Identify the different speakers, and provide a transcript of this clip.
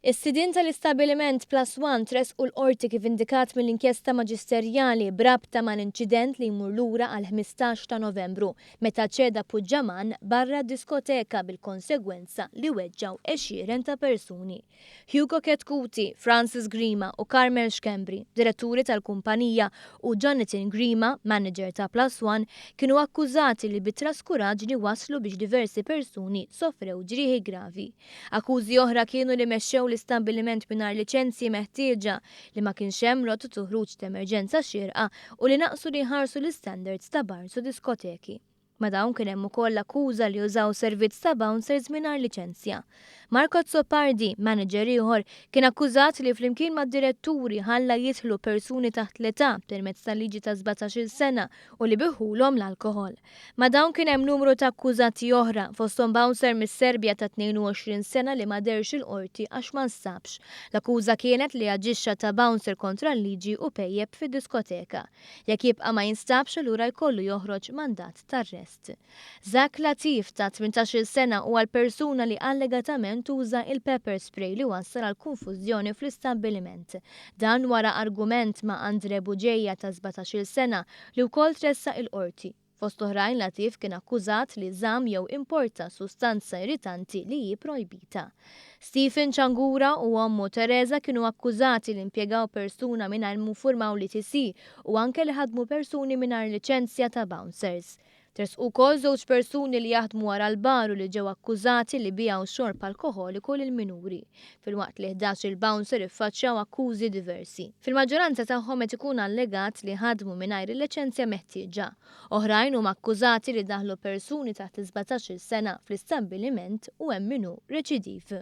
Speaker 1: Is-sidien tal-istabbiliment Plus One tresqu l-qorti kif indikat mill-inkjesta maġisterjali brabta mal-inċident li jmur lura għal 15 ta' Novembru meta ċeda Puigdemont barra diskoteka bil-konsegwenza li weġġaw għexieren ta' persuni. Hugo Ketkuti, Francis Grima u Carmel Xkembri, diretturi tal-kumpanija, u Jonathan Grima, manager ta' Plus One, kienu akkużati li bit-traskuraġni waslu biex diversi persuni sofrew ġrieħi gravi. Akkużi oħra kienu li mexxew l-istabbiliment mingħajr liċenzji meħtieġa li ma kienx hemm rotot u ħruġ ta' emerġenza xierqa u li naqsu li jħarsu l-istandards ta' bars u diskoteki. Ma dawn kien hemm ukoll akkuża li użaw servizz ta' bouncers mingħajr liċenzja. Marco Zoppardi, manager ieħor, kien akkużat li flimkien mad-diretturi ħalla jidħlu persuni taħt l-età permezz tal-liġi ta' 17-il sena u li biħulhom l-alkoħol. Ma dawn kien hemm numru ta' akkużati oħra fosthom bouncer mis-Serbja ta' 22 sena li ma derx il-qorti għax ma nstabx. L-akkuża kienet li aġixxa ta' bouncer kontra l-liġi u pejjeb fid-diskoteka. Jekk jibqa' ma jinstabx allura jkollu joħroġ mandat tar-rest. Zak Latif ta' 18 sena huwa l-persuna li allegatament uża il-pepper spray li wassal għal konfużjoni fl-istabbiliment. Dan wara argument ma' Andre Buġeja ta' 17 sena li wkoll tressaq il-qorti. Fost oħrajn Latif kien akkużat li żamm jew importa sustanza irritanti li hi projbita. Stephen Changura u ommu Teresa kienu akkużati li impjegaw persuna mingħajr mufurmaw li tisi u anke li ħadmu persuni mingħajr liċenzja ta' bouncers. Tresqu wkoll żewġ persuni li jaħdmu wara l-baru li ġew akkużati li bijaw xorb alkoħoliku lil minuri. Filwaqt li 11 il-bouncer iffaċċjaw akkużi diversi. Fil-maġġoranza tagħhom qed ikun allegat li ħadmu mingħajr il-liċenzja meħtieġa. Oħrajn huma akkużati li daħlu persuni taħt 17-il sena fl-istabbiliment u hemm minnu reċidiv.